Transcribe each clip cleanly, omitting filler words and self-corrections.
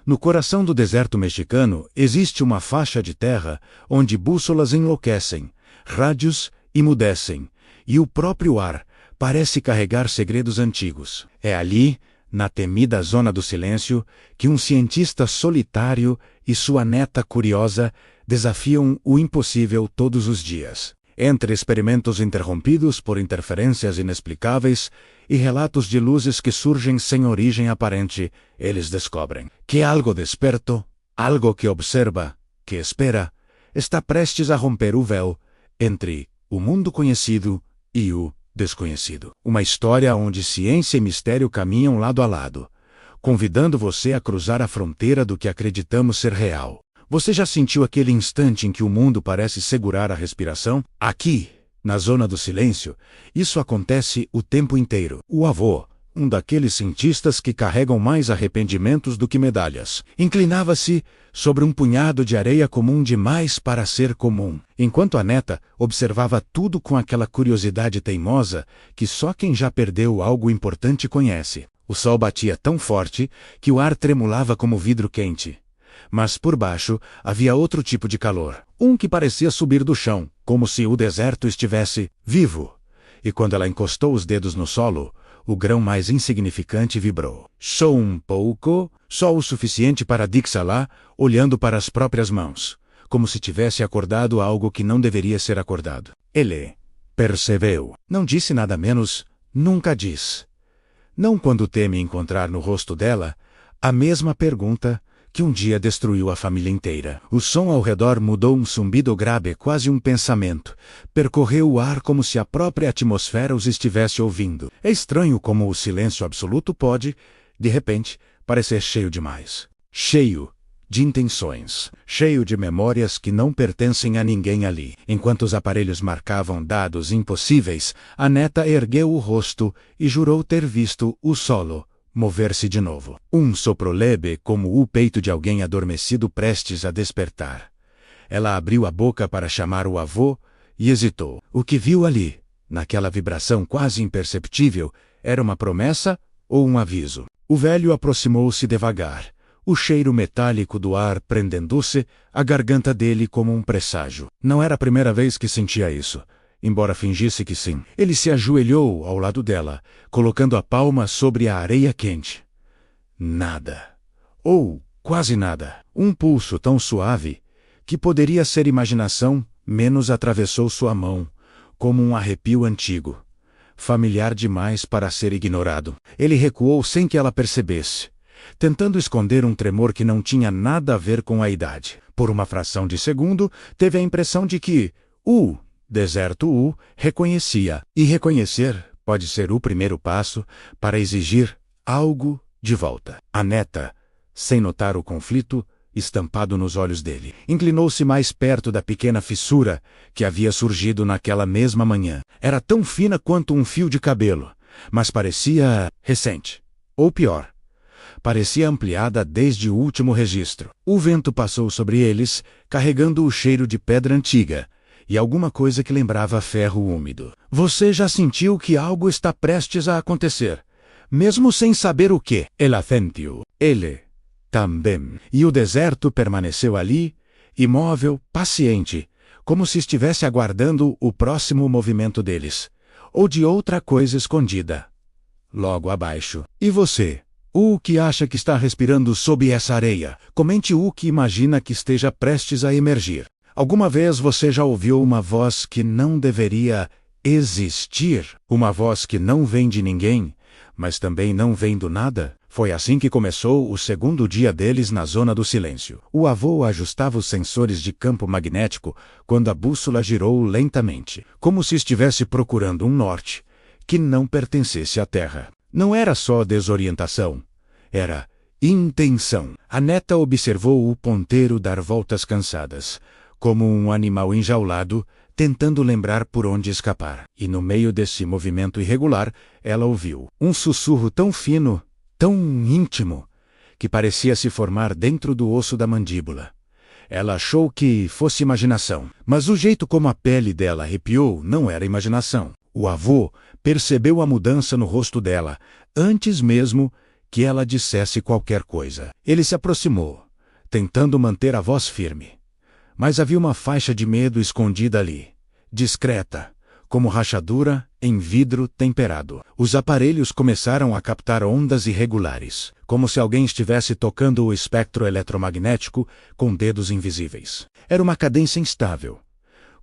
No coração do deserto mexicano existe uma faixa de terra onde bússolas enlouquecem, rádios emudecem, e o próprio ar parece carregar segredos antigos. É ali, na temida zona do silêncio, que um cientista solitário e sua neta curiosa desafiam o impossível todos os dias. Entre experimentos interrompidos por interferências inexplicáveis e relatos de luzes que surgem sem origem aparente, eles descobrem que algo desperto, algo que observa, que espera, está prestes a romper o véu entre o mundo conhecido e o desconhecido. Uma história onde ciência e mistério caminham lado a lado, convidando você a cruzar a fronteira do que acreditamos ser real. Você já sentiu aquele instante em que o mundo parece segurar a respiração? Aqui, na zona do silêncio, isso acontece o tempo inteiro. O avô, um daqueles cientistas que carregam mais arrependimentos do que medalhas, inclinava-se sobre um punhado de areia comum demais para ser comum, enquanto a neta observava tudo com aquela curiosidade teimosa que só quem já perdeu algo importante conhece. O sol batia tão forte que o ar tremulava como vidro quente. Mas por baixo havia outro tipo de calor, um que parecia subir do chão, como se o deserto estivesse vivo. E quando ela encostou os dedos no solo, o grão mais insignificante vibrou. Só um pouco, só o suficiente para Dick Salah, olhando para as próprias mãos, como se tivesse acordado algo que não deveria ser acordado. Ele percebeu. Não disse nada menos, nunca diz. Não quando teme encontrar no rosto dela a mesma pergunta que um dia destruiu a família inteira. O som ao redor mudou um zumbido grave, quase um pensamento. Percorreu o ar como se a própria atmosfera os estivesse ouvindo. É estranho como o silêncio absoluto pode, de repente, parecer cheio demais. Cheio de intenções. Cheio de memórias que não pertencem a ninguém ali. Enquanto os aparelhos marcavam dados impossíveis, a neta ergueu o rosto e jurou ter visto o solo mover-se de novo. Um sopro leve como o peito de alguém adormecido prestes a despertar. Ela abriu a boca para chamar o avô e hesitou. O que viu ali, naquela vibração quase imperceptível, era uma promessa ou um aviso? O velho aproximou-se devagar, o cheiro metálico do ar prendendo-se à garganta dele como um presságio. Não era a primeira vez que sentia isso. Embora fingisse que sim. Ele se ajoelhou ao lado dela, colocando a palma sobre a areia quente. Nada. Ou quase nada. Um pulso tão suave que poderia ser imaginação, menos atravessou sua mão, como um arrepio antigo, familiar demais para ser ignorado. Ele recuou sem que ela percebesse, tentando esconder um tremor que não tinha nada a ver com a idade. Por uma fração de segundo, teve a impressão de que deserto o reconhecia. E reconhecer pode ser o primeiro passo para exigir algo de volta. A neta, sem notar o conflito estampado nos olhos dele, inclinou-se mais perto da pequena fissura que havia surgido naquela mesma manhã. Era tão fina quanto um fio de cabelo, mas parecia recente. Ou pior, parecia ampliada desde o último registro. O vento passou sobre eles, carregando o cheiro de pedra antiga, e alguma coisa que lembrava ferro úmido. Você já sentiu que algo está prestes a acontecer, mesmo sem saber o que? Ela sentiu. Ele também. E o deserto permaneceu ali, imóvel, paciente, como se estivesse aguardando o próximo movimento deles, ou de outra coisa escondida logo abaixo. E você? O que acha que está respirando sob essa areia? Comente o que imagina que esteja prestes a emergir. Alguma vez você já ouviu uma voz que não deveria existir? Uma voz que não vem de ninguém, mas também não vem do nada? Foi assim que começou o segundo dia deles na zona do silêncio. O avô ajustava os sensores de campo magnético quando a bússola girou lentamente, como se estivesse procurando um norte que não pertencesse à Terra. Não era só desorientação, era intenção. A neta observou o ponteiro dar voltas cansadas, como um animal enjaulado, tentando lembrar por onde escapar. E no meio desse movimento irregular, ela ouviu um sussurro tão fino, tão íntimo, que parecia se formar dentro do osso da mandíbula. Ela achou que fosse imaginação, mas o jeito como a pele dela arrepiou não era imaginação. O avô percebeu a mudança no rosto dela, antes mesmo que ela dissesse qualquer coisa. Ele se aproximou, tentando manter a voz firme. Mas havia uma faixa de medo escondida ali, discreta, como rachadura em vidro temperado. Os aparelhos começaram a captar ondas irregulares, como se alguém estivesse tocando o espectro eletromagnético com dedos invisíveis. Era uma cadência instável,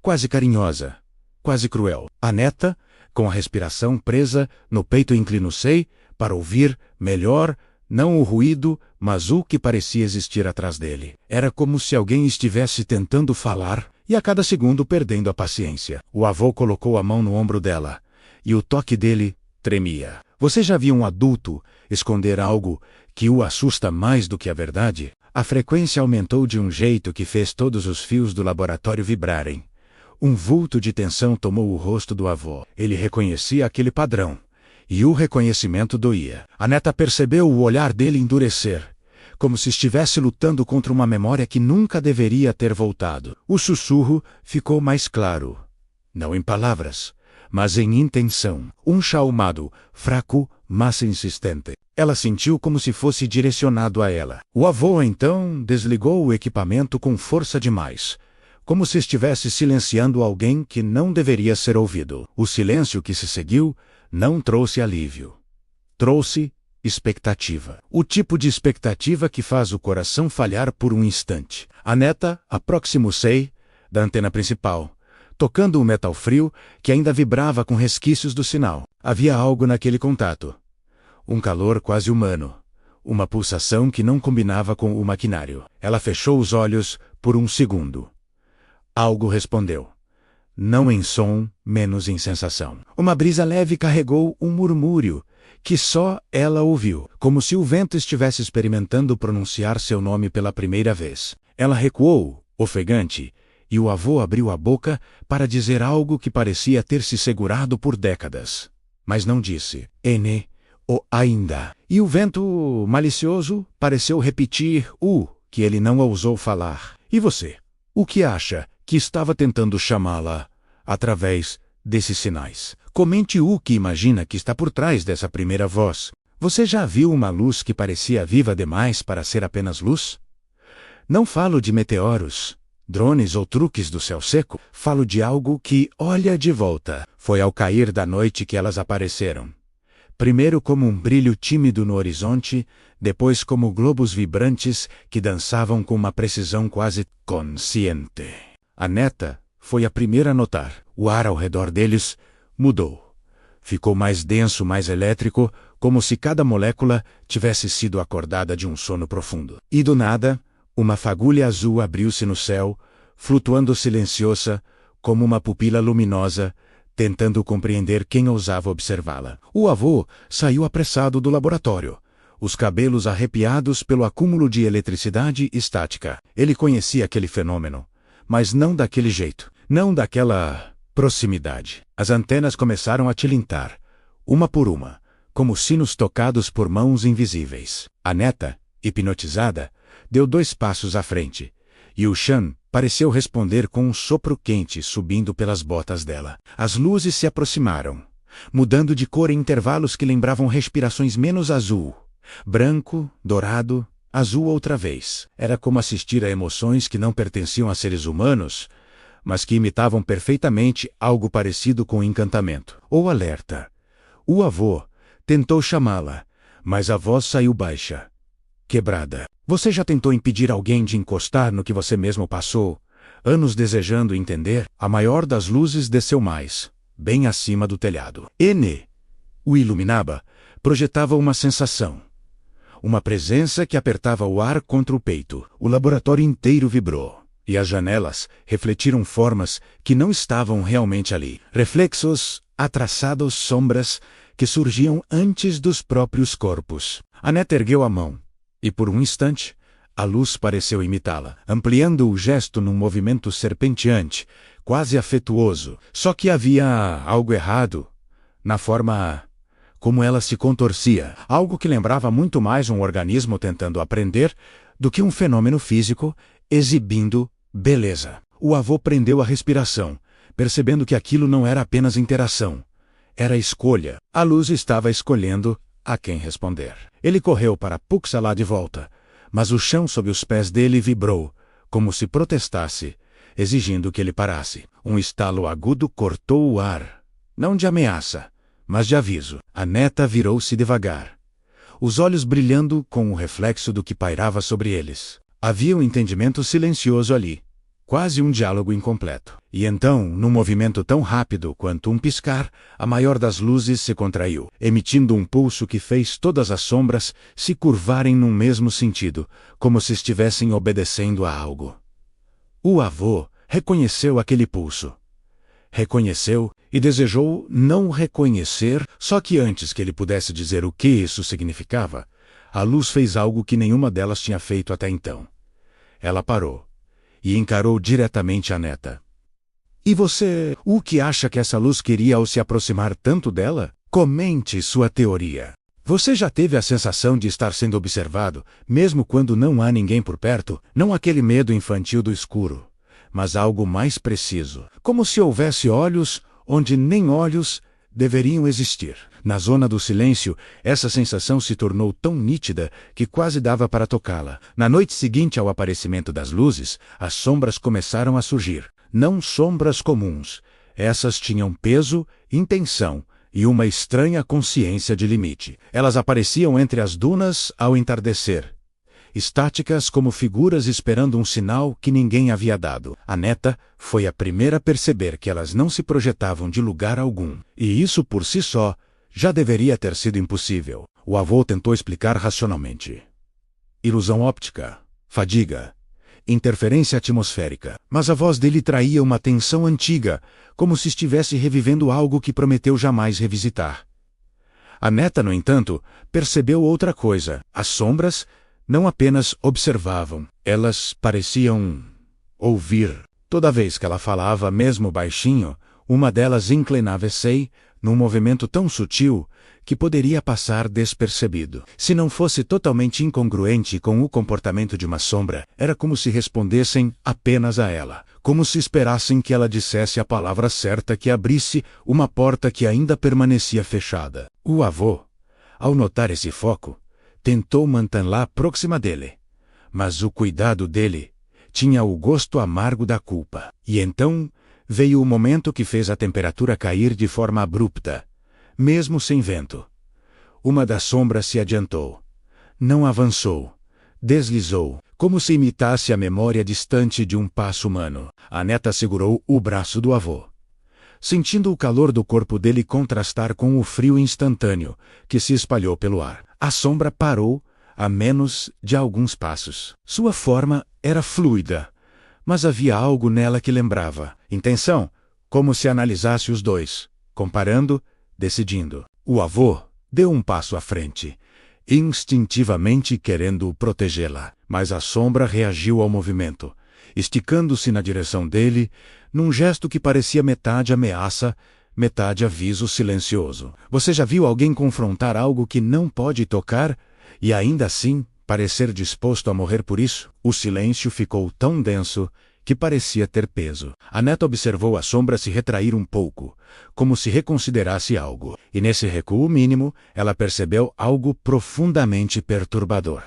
quase carinhosa, quase cruel. A neta, com a respiração presa no peito, inclinou-se para ouvir melhor, não o ruído, mas o que parecia existir atrás dele. Era como se alguém estivesse tentando falar, e a cada segundo perdendo a paciência. O avô colocou a mão no ombro dela, e o toque dele tremia. Você já viu um adulto esconder algo que o assusta mais do que a verdade? A frequência aumentou de um jeito que fez todos os fios do laboratório vibrarem. Um vulto de tensão tomou o rosto do avô. Ele reconhecia aquele padrão, e o reconhecimento doía. A neta percebeu o olhar dele endurecer, como se estivesse lutando contra uma memória que nunca deveria ter voltado. O sussurro ficou mais claro, não em palavras, mas em intenção. Um chamado, fraco, mas insistente. Ela sentiu como se fosse direcionado a ela. O avô então desligou o equipamento com força demais, como se estivesse silenciando alguém que não deveria ser ouvido. O silêncio que se seguiu não trouxe alívio. Trouxe expectativa. O tipo de expectativa que faz o coração falhar por um instante. A neta aproximou-se da antena principal, tocando o metal frio que ainda vibrava com resquícios do sinal. Havia algo naquele contato. Um calor quase humano. Uma pulsação que não combinava com o maquinário. Ela fechou os olhos por um segundo. Algo respondeu. Não em som, menos em sensação. Uma brisa leve carregou um murmúrio que só ela ouviu, como se o vento estivesse experimentando pronunciar seu nome pela primeira vez. Ela recuou, ofegante, e o avô abriu a boca para dizer algo que parecia ter se segurado por décadas. Mas não disse, Ene, ou ainda. E o vento malicioso pareceu repetir o que ele não ousou falar. E você? O que acha que estava tentando chamá-la através desses sinais? Comente o que imagina que está por trás dessa primeira voz. Você já viu uma luz que parecia viva demais para ser apenas luz? Não falo de meteoros, drones ou truques do céu seco. Falo de algo que olha de volta. Foi ao cair da noite que elas apareceram. Primeiro como um brilho tímido no horizonte, depois como globos vibrantes que dançavam com uma precisão quase consciente. A neta foi a primeira a notar. O ar ao redor deles mudou. Ficou mais denso, mais elétrico, como se cada molécula tivesse sido acordada de um sono profundo. E do nada, uma fagulha azul abriu-se no céu, flutuando silenciosa, como uma pupila luminosa, tentando compreender quem ousava observá-la. O avô saiu apressado do laboratório, os cabelos arrepiados pelo acúmulo de eletricidade estática. Ele conhecia aquele fenômeno, mas não daquele jeito, não daquela proximidade. As antenas começaram a tilintar, uma por uma, como sinos tocados por mãos invisíveis. A neta, hipnotizada, deu 2 passos à frente, e o Shan pareceu responder com um sopro quente subindo pelas botas dela. As luzes se aproximaram, mudando de cor em intervalos que lembravam respirações menos azul, branco, dourado, azul outra vez. Era como assistir a emoções que não pertenciam a seres humanos, mas que imitavam perfeitamente algo parecido com encantamento ou alerta. O avô tentou chamá-la, mas a voz saiu baixa, quebrada. Você já tentou impedir alguém de encostar no que você mesmo passou, anos desejando entender? A maior das luzes desceu mais, bem acima do telhado. Ene, o iluminava, projetava uma sensação. Uma presença que apertava o ar contra o peito. O laboratório inteiro vibrou. E as janelas refletiram formas que não estavam realmente ali. Reflexos, atraçados sombras que surgiam antes dos próprios corpos. A neta ergueu a mão. E por um instante, a luz pareceu imitá-la, ampliando o gesto num movimento serpenteante, quase afetuoso. Só que havia algo errado na forma como ela se contorcia, algo que lembrava muito mais um organismo tentando aprender do que um fenômeno físico exibindo beleza. O avô prendeu a respiração, percebendo que aquilo não era apenas interação, era escolha. A luz estava escolhendo a quem responder. Ele correu para Puxalá de volta, mas o chão sob os pés dele vibrou, como se protestasse, exigindo que ele parasse. Um estalo agudo cortou o ar, não de ameaça, mas de aviso. A neta virou-se devagar, os olhos brilhando com o reflexo do que pairava sobre eles. Havia um entendimento silencioso ali, quase um diálogo incompleto. E então, num movimento tão rápido quanto um piscar, a maior das luzes se contraiu, emitindo um pulso que fez todas as sombras se curvarem num mesmo sentido, como se estivessem obedecendo a algo. O avô reconheceu aquele pulso. Reconheceu e desejou não reconhecer, só que antes que ele pudesse dizer o que isso significava, a luz fez algo que nenhuma delas tinha feito até então. Ela parou e encarou diretamente a neta. E você, o que acha que essa luz queria ao se aproximar tanto dela? Comente sua teoria. Você já teve a sensação de estar sendo observado, mesmo quando não há ninguém por perto? Não aquele medo infantil do escuro, mas algo mais preciso, como se houvesse olhos onde nem olhos deveriam existir. Na zona do silêncio, essa sensação se tornou tão nítida que quase dava para tocá-la. Na noite seguinte ao aparecimento das luzes, as sombras começaram a surgir. Não sombras comuns. Essas tinham peso, intenção e uma estranha consciência de limite. Elas apareciam entre as dunas ao entardecer, estáticas como figuras esperando um sinal que ninguém havia dado. A neta foi a primeira a perceber que elas não se projetavam de lugar algum. E isso por si só já deveria ter sido impossível. O avô tentou explicar racionalmente. Ilusão óptica, fadiga, interferência atmosférica. Mas a voz dele traía uma tensão antiga, como se estivesse revivendo algo que prometeu jamais revisitar. A neta, no entanto, percebeu outra coisa. As sombras não apenas observavam, elas pareciam ouvir. Toda vez que ela falava, mesmo baixinho, uma delas inclinava-se, num movimento tão sutil que poderia passar despercebido. Se não fosse totalmente incongruente com o comportamento de uma sombra, era como se respondessem apenas a ela, como se esperassem que ela dissesse a palavra certa que abrisse uma porta que ainda permanecia fechada. O avô, ao notar esse foco, tentou mantê-la próxima dele, mas o cuidado dele tinha o gosto amargo da culpa. E então veio o momento que fez a temperatura cair de forma abrupta, mesmo sem vento. Uma das sombras se adiantou. Não avançou. Deslizou, como se imitasse a memória distante de um passo humano. A neta segurou o braço do avô, sentindo o calor do corpo dele contrastar com o frio instantâneo que se espalhou pelo ar. A sombra parou a menos de alguns passos. Sua forma era fluida, mas havia algo nela que lembrava intenção, como se analisasse os dois, comparando, decidindo. O avô deu um passo à frente, instintivamente querendo protegê-la, mas a sombra reagiu ao movimento, esticando-se na direção dele, num gesto que parecia metade ameaça, metade aviso silencioso. Você já viu alguém confrontar algo que não pode tocar e ainda assim parecer disposto a morrer por isso? O silêncio ficou tão denso que parecia ter peso. A neta observou a sombra se retrair um pouco, como se reconsiderasse algo. E nesse recuo mínimo, ela percebeu algo profundamente perturbador.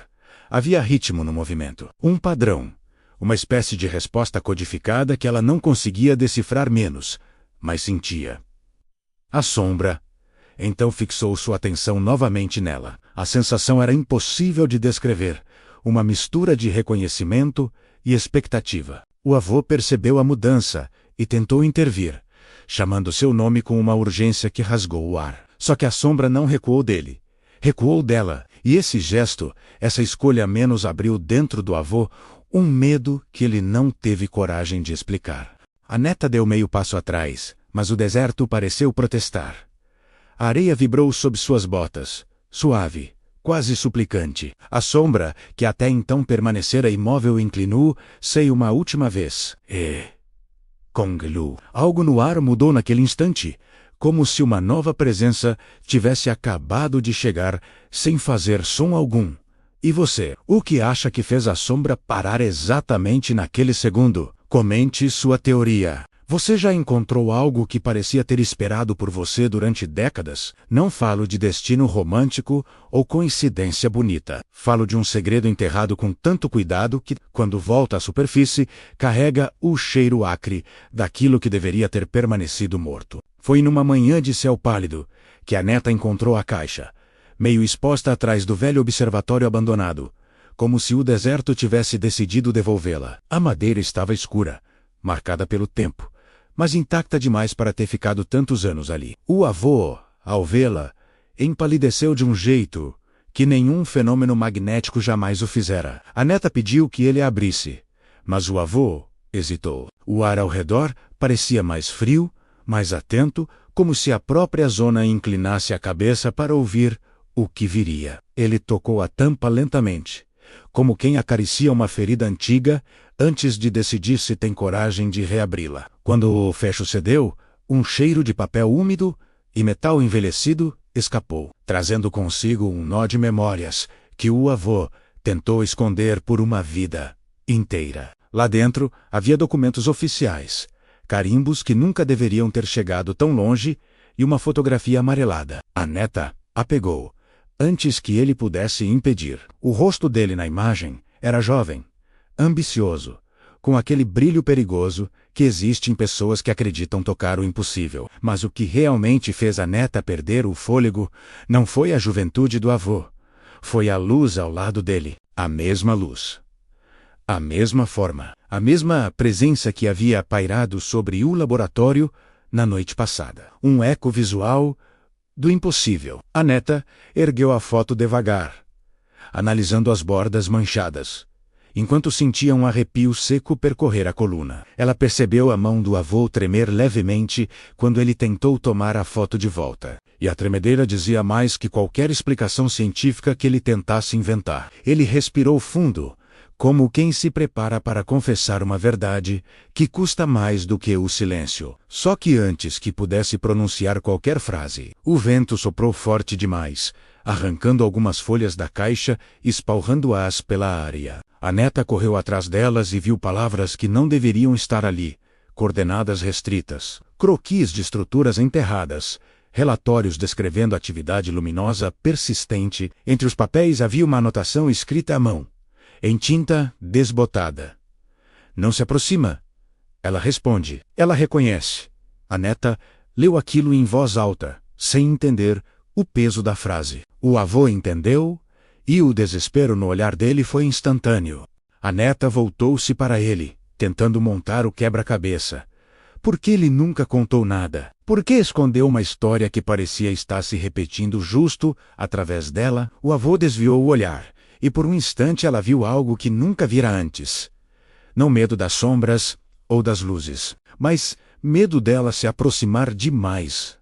Havia ritmo no movimento, um padrão, uma espécie de resposta codificada que ela não conseguia decifrar menos, mas sentia. A sombra então fixou sua atenção novamente nela. A sensação era impossível de descrever, uma mistura de reconhecimento e expectativa. O avô percebeu a mudança e tentou intervir, chamando seu nome com uma urgência que rasgou o ar. Só que a sombra não recuou dele, recuou dela, e esse gesto, essa escolha menos abriu dentro do avô um medo que ele não teve coragem de explicar. A neta deu meio passo atrás, mas o deserto pareceu protestar. A areia vibrou sob suas botas, suave, quase suplicante. A sombra, que até então permanecera imóvel, inclinou-se uma última vez. Konglu. Algo no ar mudou naquele instante, como se uma nova presença tivesse acabado de chegar, sem fazer som algum. E você, o que acha que fez a sombra parar exatamente naquele segundo? Comente sua teoria. Você já encontrou algo que parecia ter esperado por você durante décadas? Não falo de destino romântico ou coincidência bonita. Falo de um segredo enterrado com tanto cuidado que, quando volta à superfície, carrega o cheiro acre daquilo que deveria ter permanecido morto. Foi numa manhã de céu pálido que a neta encontrou a caixa, meio exposta atrás do velho observatório abandonado, como se o deserto tivesse decidido devolvê-la. A madeira estava escura, marcada pelo tempo, mas intacta demais para ter ficado tantos anos ali. O avô, ao vê-la, empalideceu de um jeito que nenhum fenômeno magnético jamais o fizera. A neta pediu que ele a abrisse, mas o avô hesitou. O ar ao redor parecia mais frio, mais atento, como se a própria zona inclinasse a cabeça para ouvir o que viria. Ele tocou a tampa lentamente, como quem acaricia uma ferida antiga antes de decidir se tem coragem de reabri-la. Quando o fecho cedeu, um cheiro de papel úmido e metal envelhecido escapou, trazendo consigo um nó de memórias que o avô tentou esconder por uma vida inteira. Lá dentro havia documentos oficiais, carimbos que nunca deveriam ter chegado tão longe e uma fotografia amarelada. A neta a pegou antes que ele pudesse impedir. O rosto dele na imagem era jovem, ambicioso, com aquele brilho perigoso que existe em pessoas que acreditam tocar o impossível. Mas o que realmente fez a neta perder o fôlego não foi a juventude do avô. Foi a luz ao lado dele. A mesma luz. A mesma forma. A mesma presença que havia pairado sobre o laboratório na noite passada. Um eco visual do impossível. A neta ergueu a foto devagar, analisando as bordas manchadas, enquanto sentia um arrepio seco percorrer a coluna. Ela percebeu a mão do avô tremer levemente quando ele tentou tomar a foto de volta. E a tremedeira dizia mais que qualquer explicação científica que ele tentasse inventar. Ele respirou fundo, como quem se prepara para confessar uma verdade que custa mais do que o silêncio. Só que antes que pudesse pronunciar qualquer frase, o vento soprou forte demais, arrancando algumas folhas da caixa e espalhando-as pela área. A neta correu atrás delas e viu palavras que não deveriam estar ali, coordenadas restritas, croquis de estruturas enterradas, relatórios descrevendo atividade luminosa persistente. Entre os papéis havia uma anotação escrita à mão, em tinta desbotada. Não se aproxima. Ela responde. Ela reconhece. A neta leu aquilo em voz alta, sem entender o peso da frase. O avô entendeu, e o desespero no olhar dele foi instantâneo. A neta voltou-se para ele, tentando montar o quebra-cabeça. Por que ele nunca contou nada? Por que escondeu uma história que parecia estar se repetindo justo através dela? O avô desviou o olhar, e por um instante ela viu algo que nunca vira antes. Não medo das sombras ou das luzes, mas medo dela se aproximar demais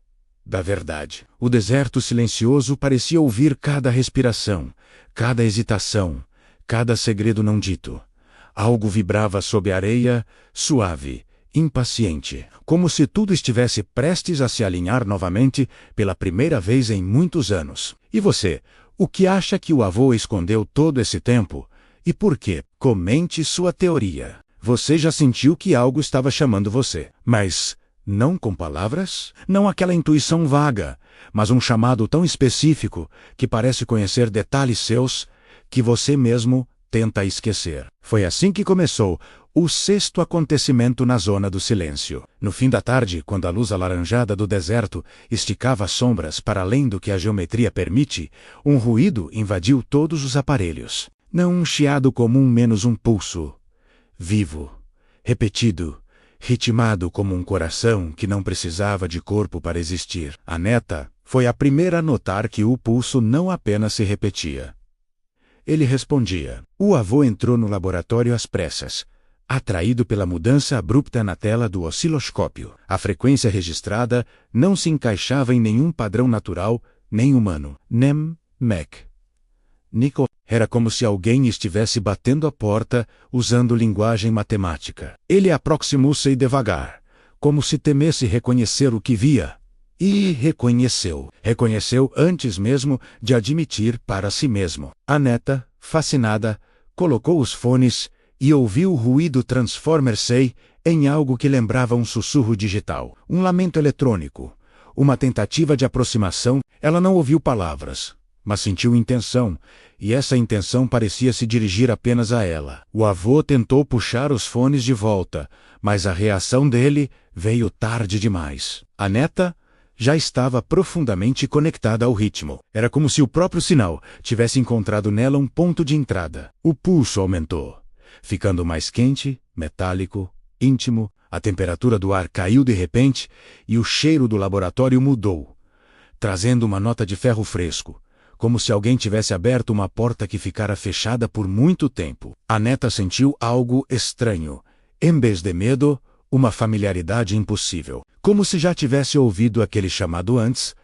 da verdade. O deserto silencioso parecia ouvir cada respiração, cada hesitação, cada segredo não dito. Algo vibrava sob a areia, suave, impaciente, como se tudo estivesse prestes a se alinhar novamente pela primeira vez em muitos anos. E você? O que acha que o avô escondeu todo esse tempo? E por quê? Comente sua teoria. Você já sentiu que algo estava chamando você, mas não com palavras? Não aquela intuição vaga, mas um chamado tão específico que parece conhecer detalhes seus que você mesmo tenta esquecer. Foi assim que começou o sexto acontecimento na zona do silêncio. No fim da tarde, quando a luz alaranjada do deserto esticava as sombras para além do que a geometria permite, um ruído invadiu todos os aparelhos. Não um chiado comum menos um pulso. Vivo, repetido, ritmado como um coração que não precisava de corpo para existir. A neta foi a primeira a notar que o pulso não apenas se repetia. Ele respondia. O avô entrou no laboratório às pressas, atraído pela mudança abrupta na tela do osciloscópio. A frequência registrada não se encaixava em nenhum padrão natural, nem humano. Nem, Mac. Nico. Era como se alguém estivesse batendo a porta, usando linguagem matemática. Ele aproximou-se devagar, como se temesse reconhecer o que via. E reconheceu. Reconheceu antes mesmo de admitir para si mesmo. A neta, fascinada, colocou os fones e ouviu o ruído Transformer 6 em algo que lembrava um sussurro digital, um lamento eletrônico, uma tentativa de aproximação. Ela não ouviu palavras, mas sentiu intenção, e essa intenção parecia se dirigir apenas a ela. O avô tentou puxar os fones de volta, mas a reação dele veio tarde demais. A neta já estava profundamente conectada ao ritmo. Era como se o próprio sinal tivesse encontrado nela um ponto de entrada. O pulso aumentou, ficando mais quente, metálico, íntimo. A temperatura do ar caiu de repente e o cheiro do laboratório mudou, trazendo uma nota de ferro fresco, como se alguém tivesse aberto uma porta que ficara fechada por muito tempo. A neta sentiu algo estranho. Em vez de medo, uma familiaridade impossível. Como se já tivesse ouvido aquele chamado antes,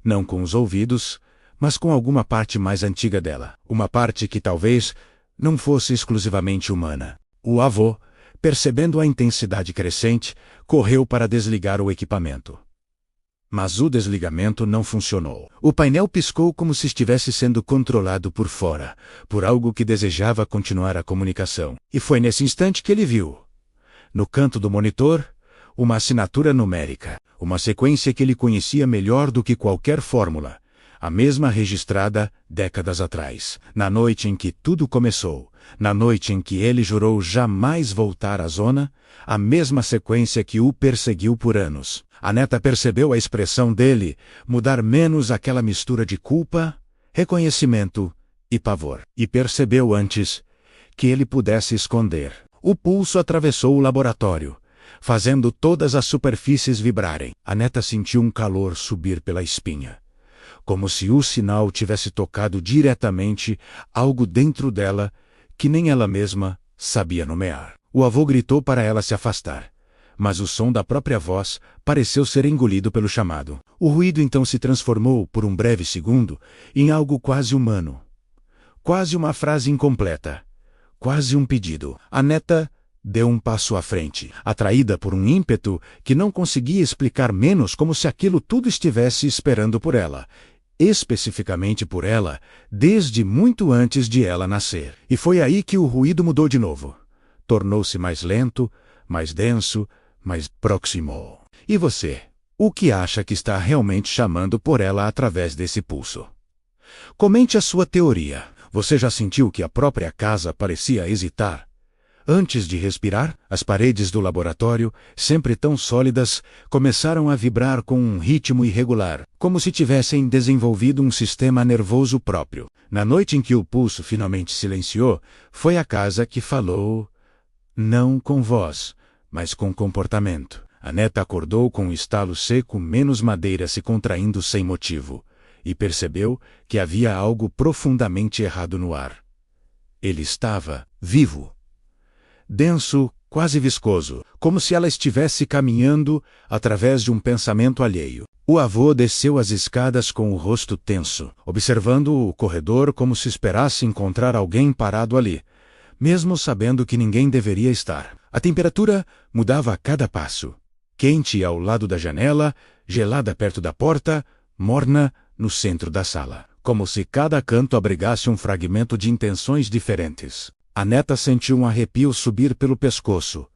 não com os ouvidos, mas com alguma parte mais antiga dela. Uma parte que talvez não fosse exclusivamente humana. O avô, percebendo a intensidade crescente, correu para desligar o equipamento. Mas o desligamento não funcionou. O painel piscou como se estivesse sendo controlado por fora, por algo que desejava continuar a comunicação. E foi nesse instante que ele viu, no canto do monitor, uma assinatura numérica, uma sequência que ele conhecia melhor do que qualquer fórmula, a mesma registrada décadas atrás, na noite em que tudo começou, na noite em que ele jurou jamais voltar à zona, a mesma sequência que o perseguiu por anos. A neta percebeu a expressão dele mudar, menos aquela mistura de culpa, reconhecimento e pavor. E percebeu antes que ele pudesse esconder. O pulso atravessou o laboratório, fazendo todas as superfícies vibrarem. A neta sentiu um calor subir pela espinha, como se o sinal tivesse tocado diretamente algo dentro dela que nem ela mesma sabia nomear. O avô gritou para ela se afastar, mas o som da própria voz pareceu ser engolido pelo chamado. O ruído então se transformou, por um breve segundo, em algo quase humano. Quase uma frase incompleta. Quase um pedido. A neta deu um passo à frente, atraída por um ímpeto que não conseguia explicar, menos como se aquilo tudo estivesse esperando por ela. Especificamente por ela, desde muito antes de ela nascer. E foi aí que o ruído mudou de novo. Tornou-se mais lento, mais denso, mais próximo. E você? O que acha que está realmente chamando por ela através desse pulso? Comente a sua teoria. Você já sentiu que a própria casa parecia hesitar? Antes de respirar, as paredes do laboratório, sempre tão sólidas, começaram a vibrar com um ritmo irregular, como se tivessem desenvolvido um sistema nervoso próprio. Na noite em que o pulso finalmente silenciou, foi a casa que falou, não com voz, mas com comportamento. A neta acordou com um estalo seco, menos madeira se contraindo sem motivo, e percebeu que havia algo profundamente errado no ar. Ele estava vivo. Denso, quase viscoso, como se ela estivesse caminhando através de um pensamento alheio. O avô desceu as escadas com o rosto tenso, observando o corredor como se esperasse encontrar alguém parado ali, mesmo sabendo que ninguém deveria estar. A temperatura mudava a cada passo. Quente ao lado da janela, gelada perto da porta, morna no centro da sala, como se cada canto abrigasse um fragmento de intenções diferentes. A neta sentiu um arrepio subir pelo pescoço.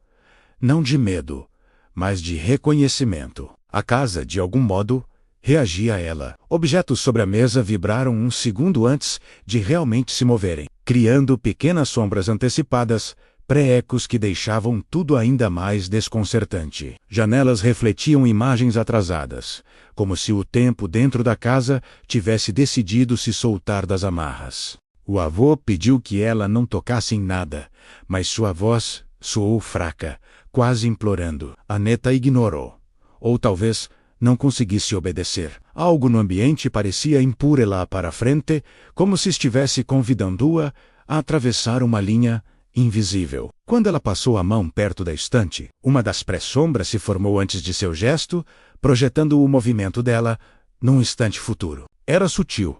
Não de medo, mas de reconhecimento. A casa, de algum modo, reagia a ela. Objetos sobre a mesa vibraram um segundo antes de realmente se moverem, criando pequenas sombras antecipadas, pré-ecos que deixavam tudo ainda mais desconcertante. Janelas refletiam imagens atrasadas, como se o tempo dentro da casa tivesse decidido se soltar das amarras. O avô pediu que ela não tocasse em nada, mas sua voz soou fraca, quase implorando. A neta ignorou. Ou talvez não conseguisse obedecer. Algo no ambiente parecia impor-la para a frente, como se estivesse convidando-a a atravessar uma linha invisível. Quando ela passou a mão perto da estante, uma das pré-sombras se formou antes de seu gesto, projetando o movimento dela num instante futuro. Era sutil,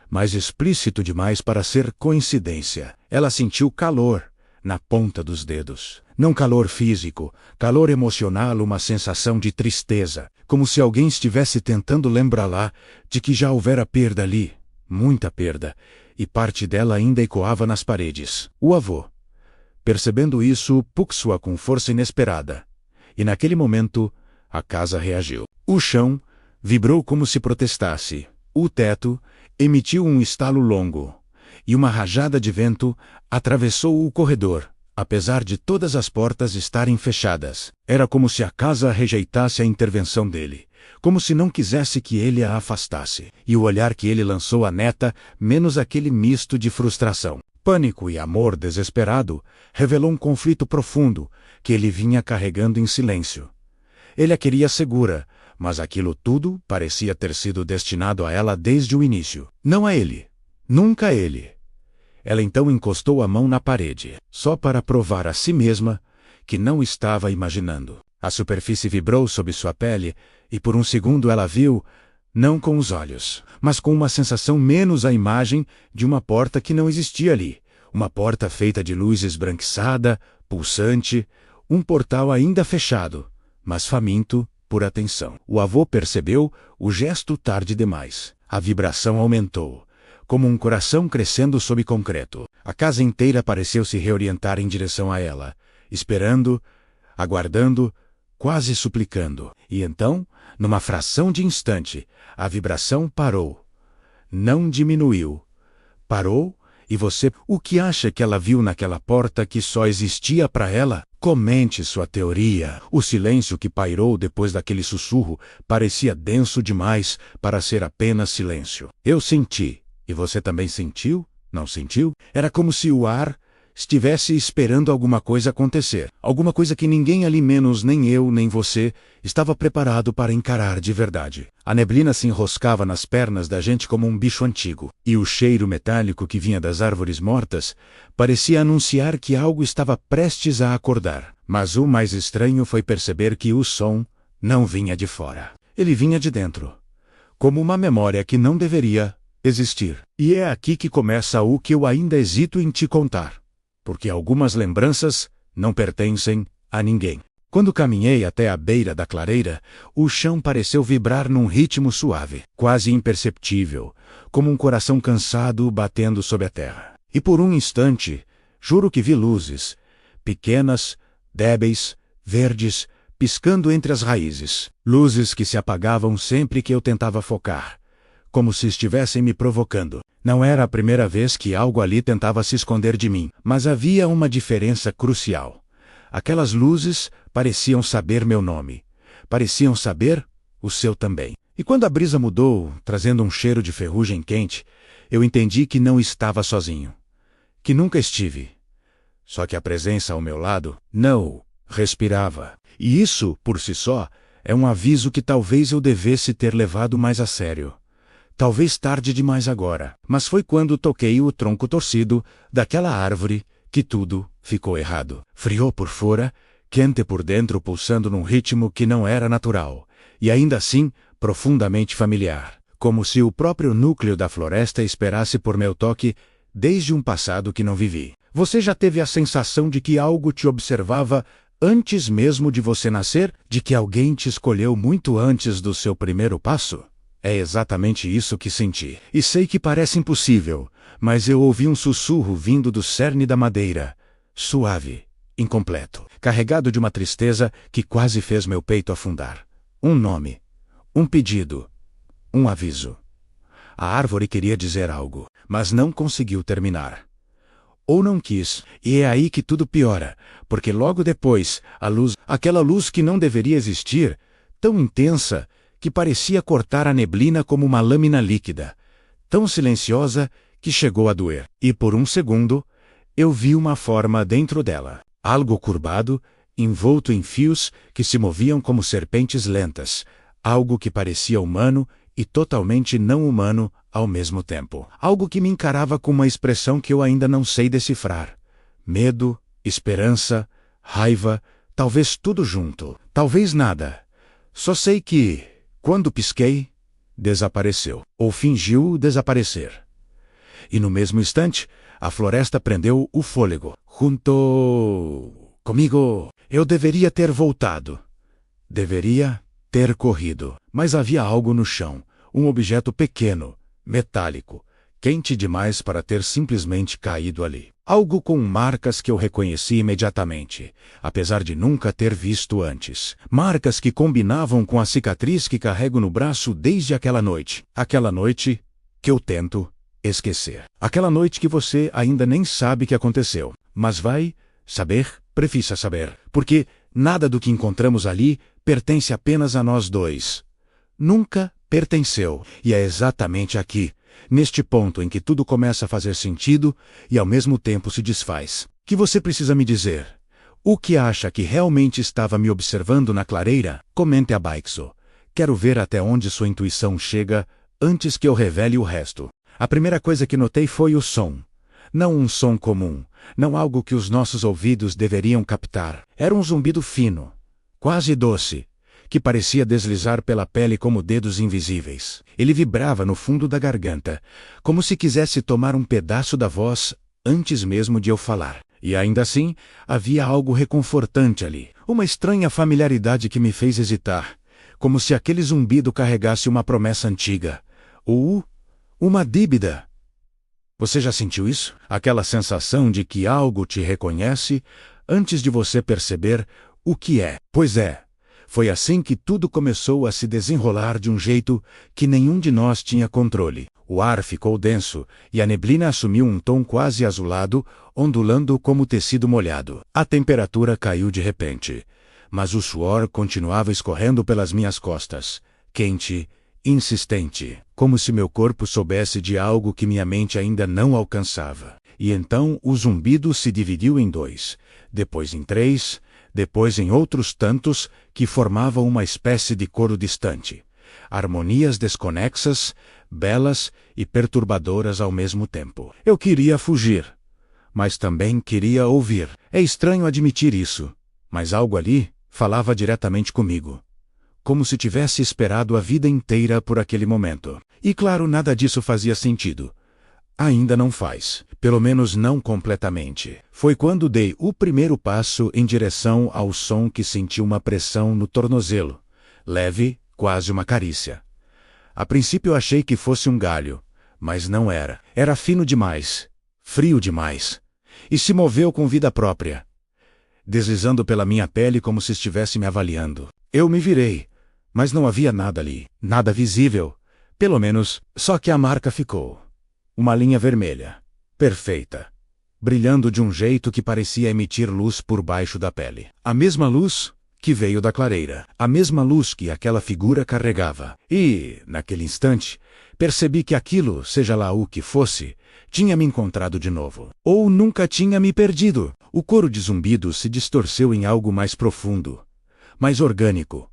mas explícito demais para ser coincidência. Ela sentiu calor na ponta dos dedos. Não calor físico, calor emocional, uma sensação de tristeza, como se alguém estivesse tentando lembrá-la de que já houvera perda ali, muita perda, e parte dela ainda ecoava nas paredes. O avô Percebendo isso, puxou-a com força inesperada. E naquele momento, a casa reagiu. O chão vibrou como se protestasse. O teto emitiu um estalo longo. E uma rajada de vento atravessou o corredor, apesar de todas as portas estarem fechadas. Era como se a casa rejeitasse a intervenção dele, como se não quisesse que ele a afastasse. E o olhar que ele lançou à neta, menos aquele misto de frustração, pânico e amor desesperado, revelou um conflito profundo que ele vinha carregando em silêncio. Ele a queria segura, mas aquilo tudo parecia ter sido destinado a ela desde o início. Não a ele. Nunca a ele. Ela então encostou a mão na parede, só para provar a si mesma que não estava imaginando. A superfície vibrou sob sua pele, e por um segundo ela viu, não com os olhos, mas com uma sensação menos a imagem de uma porta que não existia ali. Uma porta feita de luz esbranquiçada, pulsante, um portal ainda fechado, mas faminto por atenção. O avô percebeu o gesto tarde demais. A vibração aumentou, como um coração crescendo sob concreto. A casa inteira pareceu se reorientar em direção a ela, esperando, aguardando, quase suplicando. E então, numa fração de instante, a vibração parou. Não diminuiu. Parou, e você, o que acha que ela viu naquela porta que só existia para ela? Comente sua teoria. O silêncio que pairou depois daquele sussurro parecia denso demais para ser apenas silêncio. Eu senti. E você também sentiu? Não sentiu? Era como se o ar estivesse esperando alguma coisa acontecer. Alguma coisa que ninguém ali, menos nem eu nem você, estava preparado para encarar de verdade. A neblina se enroscava nas pernas da gente como um bicho antigo. E o cheiro metálico que vinha das árvores mortas parecia anunciar que algo estava prestes a acordar. Mas o mais estranho foi perceber que o som não vinha de fora. Ele vinha de dentro. Como uma memória que não deveria existir. E é aqui que começa o que eu ainda hesito em te contar. Porque algumas lembranças não pertencem a ninguém. Quando caminhei até a beira da clareira, o chão pareceu vibrar num ritmo suave, quase imperceptível, como um coração cansado batendo sob a terra. E por um instante, juro que vi luzes, pequenas, débeis, verdes, piscando entre as raízes. Luzes que se apagavam sempre que eu tentava focar, como se estivessem me provocando. Não era a primeira vez que algo ali tentava se esconder de mim, mas havia uma diferença crucial. Aquelas luzes pareciam saber meu nome. Pareciam saber o seu também. E quando a brisa mudou, trazendo um cheiro de ferrugem quente, eu entendi que não estava sozinho. Que nunca estive. Só que a presença ao meu lado não respirava. E isso, por si só, é um aviso que talvez eu devesse ter levado mais a sério. Talvez tarde demais agora, mas foi quando toquei o tronco torcido daquela árvore que tudo ficou errado. Friou por fora, quente por dentro, pulsando num ritmo que não era natural, e ainda assim profundamente familiar, como se o próprio núcleo da floresta esperasse por meu toque desde um passado que não vivi. Você já teve a sensação de que algo te observava antes mesmo de você nascer? De que alguém te escolheu muito antes do seu primeiro passo? É exatamente isso que senti. E sei que parece impossível, mas eu ouvi um sussurro vindo do cerne da madeira, suave, incompleto, carregado de uma tristeza que quase fez meu peito afundar. Um nome, um pedido, um aviso. A árvore queria dizer algo, mas não conseguiu terminar. Ou não quis, e é aí que tudo piora, porque logo depois, a luz, aquela luz que não deveria existir, tão intensa, que parecia cortar a neblina como uma lâmina líquida, tão silenciosa que chegou a doer. E por um segundo, eu vi uma forma dentro dela, algo curvado, envolto em fios que se moviam como serpentes lentas, algo que parecia humano e totalmente não humano ao mesmo tempo. Algo que me encarava com uma expressão que eu ainda não sei decifrar. Medo, esperança, raiva, talvez tudo junto, talvez nada. Só sei que, quando pisquei, desapareceu, ou fingiu desaparecer. E no mesmo instante, a floresta prendeu o fôlego. Junto comigo, eu deveria ter voltado. Deveria ter corrido. Mas havia algo no chão, um objeto pequeno, metálico, quente demais para ter simplesmente caído ali. Algo com marcas que eu reconheci imediatamente, apesar de nunca ter visto antes. Marcas que combinavam com a cicatriz que carrego no braço desde aquela noite. Aquela noite que eu tento esquecer. Aquela noite que você ainda nem sabe que aconteceu. Mas vai saber, precisa saber. Porque nada do que encontramos ali pertence apenas a nós dois. Nunca pertenceu. E é exatamente aqui, neste ponto em que tudo começa a fazer sentido e ao mesmo tempo se desfaz, que você precisa me dizer. O que acha que realmente estava me observando na clareira? Comente abaixo. Quero ver até onde sua intuição chega antes que eu revele o resto. A primeira coisa que notei foi o som. Não um som comum, não algo que os nossos ouvidos deveriam captar. Era um zumbido fino, quase doce, que parecia deslizar pela pele como dedos invisíveis. Ele vibrava no fundo da garganta, como se quisesse tomar um pedaço da voz antes mesmo de eu falar. E ainda assim, havia algo reconfortante ali. Uma estranha familiaridade que me fez hesitar, como se aquele zumbido carregasse uma promessa antiga. Ou uma dívida. Você já sentiu isso? Aquela sensação de que algo te reconhece antes de você perceber o que é. Pois é. Foi assim que tudo começou a se desenrolar de um jeito que nenhum de nós tinha controle. O ar ficou denso e a neblina assumiu um tom quase azulado, ondulando como tecido molhado. A temperatura caiu de repente, mas o suor continuava escorrendo pelas minhas costas, quente, insistente, como se meu corpo soubesse de algo que minha mente ainda não alcançava. E então o zumbido se dividiu em dois, depois em três, depois em outros tantos que formavam uma espécie de coro distante. Harmonias desconexas, belas e perturbadoras ao mesmo tempo. Eu queria fugir, mas também queria ouvir. É estranho admitir isso, mas algo ali falava diretamente comigo, como se tivesse esperado a vida inteira por aquele momento. E claro, nada disso fazia sentido. Ainda não faz, pelo menos não completamente. Foi quando dei o primeiro passo em direção ao som que senti uma pressão no tornozelo, leve, quase uma carícia. A princípio achei que fosse um galho, mas não era. Era fino demais, frio demais, e se moveu com vida própria, deslizando pela minha pele como se estivesse me avaliando. Eu me virei, mas não havia nada ali, nada visível, pelo menos, só que a marca ficou. Uma linha vermelha, perfeita, brilhando de um jeito que parecia emitir luz por baixo da pele. A mesma luz que veio da clareira, a mesma luz que aquela figura carregava. E, naquele instante, percebi que aquilo, seja lá o que fosse, tinha me encontrado de novo. Ou nunca tinha me perdido. O coro de zumbidos se distorceu em algo mais profundo, mais orgânico,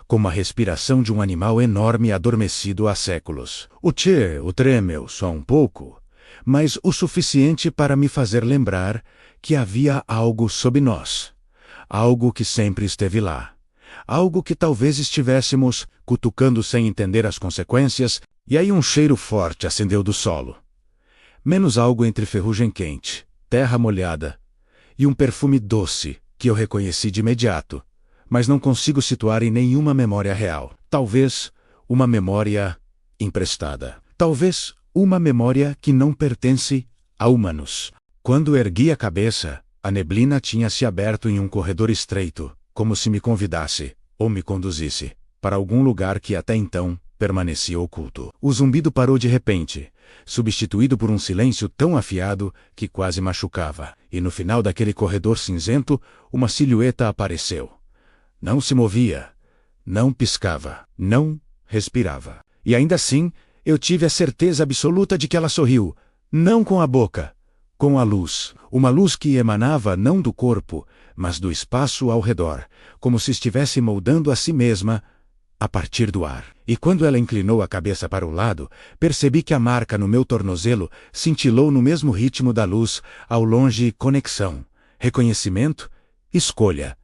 como a respiração de um animal enorme adormecido há séculos. O tremeu só um pouco, mas o suficiente para me fazer lembrar que havia algo sob nós. Algo que sempre esteve lá. Algo que talvez estivéssemos cutucando sem entender as consequências, e aí um cheiro forte ascendeu do solo. Menos algo entre ferrugem quente, terra molhada, e um perfume doce que eu reconheci de imediato, mas não consigo situar em nenhuma memória real. Talvez uma memória emprestada. Talvez uma memória que não pertence a humanos. Quando ergui a cabeça, a neblina tinha se aberto em um corredor estreito, como se me convidasse, ou me conduzisse, para algum lugar que até então permanecia oculto. O zumbido parou de repente, substituído por um silêncio tão afiado que quase machucava. E no final daquele corredor cinzento, uma silhueta apareceu. Não se movia, não piscava, não respirava. E ainda assim, eu tive a certeza absoluta de que ela sorriu, não com a boca, com a luz. Uma luz que emanava não do corpo, mas do espaço ao redor, como se estivesse moldando a si mesma a partir do ar. E quando ela inclinou a cabeça para o lado, percebi que a marca no meu tornozelo cintilou no mesmo ritmo da luz, ao longe conexão, reconhecimento, escolha.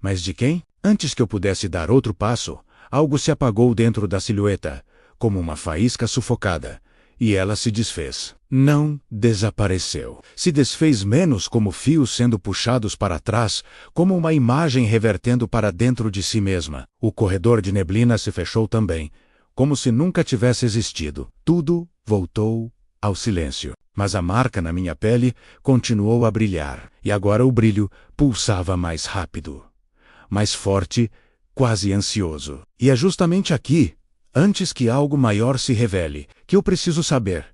Mas de quem? Antes que eu pudesse dar outro passo, algo se apagou dentro da silhueta, como uma faísca sufocada, e ela se desfez. Não desapareceu. Se desfez menos como fios sendo puxados para trás, como uma imagem revertendo para dentro de si mesma. O corredor de neblina se fechou também, como se nunca tivesse existido. Tudo voltou ao silêncio. Mas a marca na minha pele continuou a brilhar, e agora o brilho pulsava mais rápido, mais forte, quase ansioso. E é justamente aqui, antes que algo maior se revele, que eu preciso saber.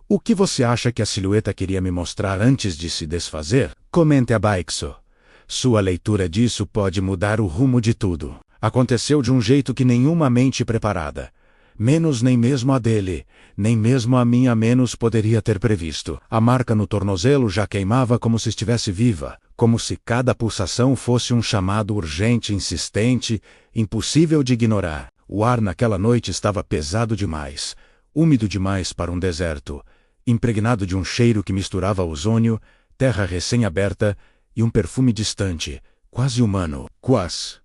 O que você acha que a silhueta queria me mostrar antes de se desfazer? Comente abaixo. Sua leitura disso pode mudar o rumo de tudo. Aconteceu de um jeito que nenhuma mente preparada, menos nem mesmo a dele, nem mesmo a minha menos poderia ter previsto. A marca no tornozelo já queimava como se estivesse viva, como se cada pulsação fosse um chamado urgente, insistente, impossível de ignorar. O ar naquela noite estava pesado demais, úmido demais para um deserto, impregnado de um cheiro que misturava ozônio, terra recém-aberta e um perfume distante, quase humano, quase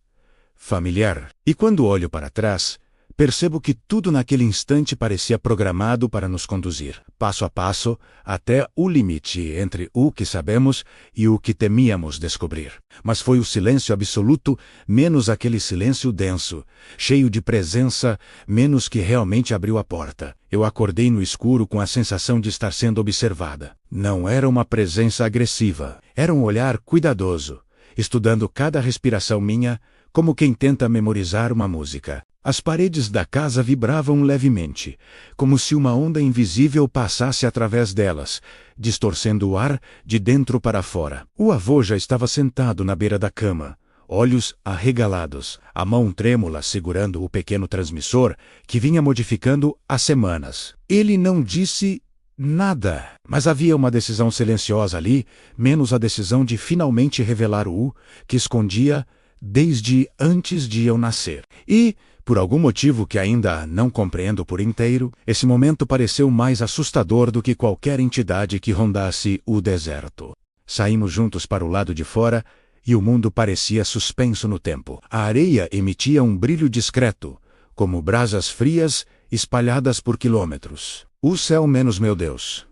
familiar. E quando olho para trás, percebo que tudo naquele instante parecia programado para nos conduzir, passo a passo, até o limite entre o que sabemos e o que temíamos descobrir. Mas foi o silêncio absoluto, menos aquele silêncio denso, cheio de presença, menos que realmente abriu a porta. Eu acordei no escuro com a sensação de estar sendo observada. Não era uma presença agressiva, era um olhar cuidadoso, estudando cada respiração minha, como quem tenta memorizar uma música. As paredes da casa vibravam levemente, como se uma onda invisível passasse através delas, distorcendo o ar de dentro para fora. O avô já estava sentado na beira da cama, olhos arregalados, a mão trêmula segurando o pequeno transmissor que vinha modificando há semanas. Ele não disse nada, mas havia uma decisão silenciosa ali, menos a decisão de finalmente revelar o que escondia desde antes de eu nascer. E, por algum motivo que ainda não compreendo por inteiro, esse momento pareceu mais assustador do que qualquer entidade que rondasse o deserto. Saímos juntos para o lado de fora e o mundo parecia suspenso no tempo. A areia emitia um brilho discreto, como brasas frias espalhadas por quilômetros. O céu menos meu Deus.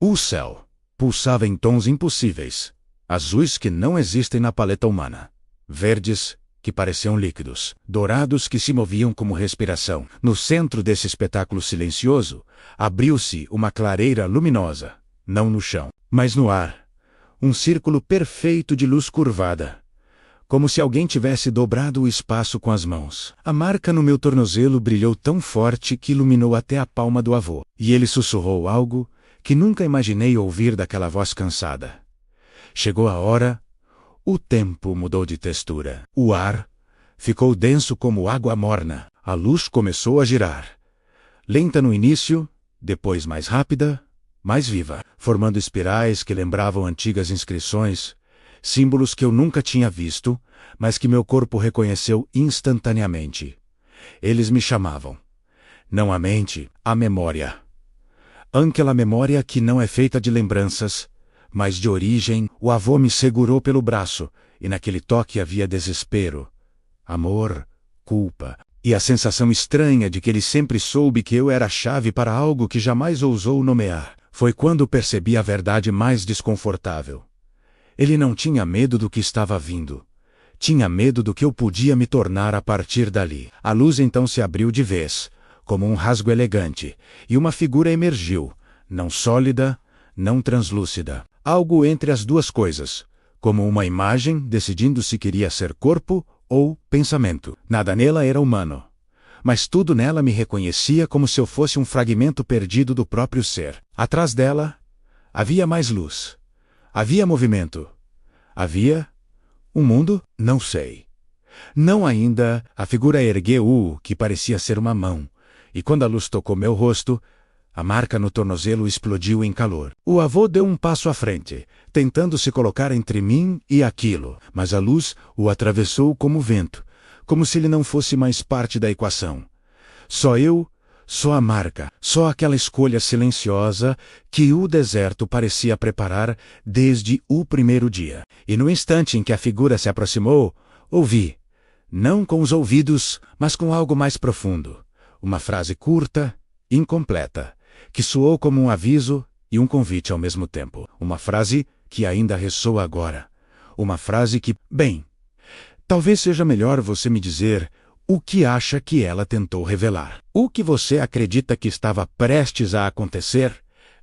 O céu pulsava em tons impossíveis, azuis que não existem na paleta humana. Verdes, que pareciam líquidos, dourados que se moviam como respiração. No centro desse espetáculo silencioso, abriu-se uma clareira luminosa, não no chão, mas no ar. Um círculo perfeito de luz curvada, como se alguém tivesse dobrado o espaço com as mãos. A marca no meu tornozelo brilhou tão forte que iluminou até a palma do avô, e ele sussurrou algo que nunca imaginei ouvir daquela voz cansada. Chegou a hora. O tempo mudou de textura. O ar ficou denso como água morna. A luz começou a girar. Lenta no início, depois mais rápida, mais viva, formando espirais que lembravam antigas inscrições, símbolos que eu nunca tinha visto, mas que meu corpo reconheceu instantaneamente. Eles me chamavam. Não a mente, a memória. Aquela memória que não é feita de lembranças, mas de origem. O avô me segurou pelo braço, e naquele toque havia desespero, amor, culpa, e a sensação estranha de que ele sempre soube que eu era a chave para algo que jamais ousou nomear. Foi quando percebi a verdade mais desconfortável. Ele não tinha medo do que estava vindo. Tinha medo do que eu podia me tornar a partir dali. A luz então se abriu de vez, como um rasgo elegante, e uma figura emergiu, não sólida, não translúcida. Algo entre as duas coisas, como uma imagem decidindo se queria ser corpo ou pensamento. Nada nela era humano, mas tudo nela me reconhecia como se eu fosse um fragmento perdido do próprio ser. Atrás dela, havia mais luz. Havia movimento. Havia um mundo? Não sei. Não ainda. A figura ergueu o que parecia ser uma mão, e quando a luz tocou meu rosto, a marca no tornozelo explodiu em calor. O avô deu um passo à frente, tentando se colocar entre mim e aquilo, mas a luz o atravessou como vento, como se ele não fosse mais parte da equação. Só eu, só a marca, só aquela escolha silenciosa que o deserto parecia preparar desde o primeiro dia. E no instante em que a figura se aproximou, ouvi, não com os ouvidos, mas com algo mais profundo, uma frase curta, incompleta, que soou como um aviso e um convite ao mesmo tempo. Uma frase que ainda ressoa agora. Uma frase que, bem, talvez seja melhor você me dizer o que acha que ela tentou revelar. O que você acredita que estava prestes a acontecer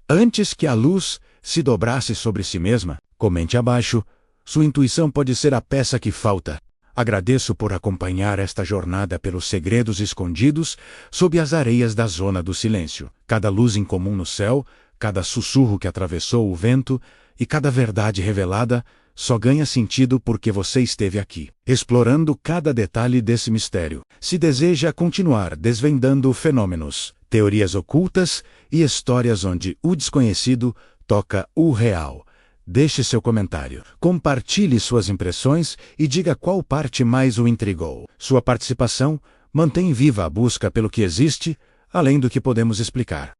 Antes que a luz se dobrasse sobre si mesma, comente abaixo, sua intuição pode ser a peça que falta. Agradeço por acompanhar esta jornada pelos segredos escondidos sob as areias da zona do silêncio. Cada luz incomum no céu, cada sussurro que atravessou o vento e cada verdade revelada só ganha sentido porque você esteve aqui, explorando cada detalhe desse mistério. Se deseja continuar desvendando fenômenos, teorias ocultas e histórias onde o desconhecido toca o real, deixe seu comentário, compartilhe suas impressões e diga qual parte mais o intrigou. Sua participação mantém viva a busca pelo que existe, além do que podemos explicar.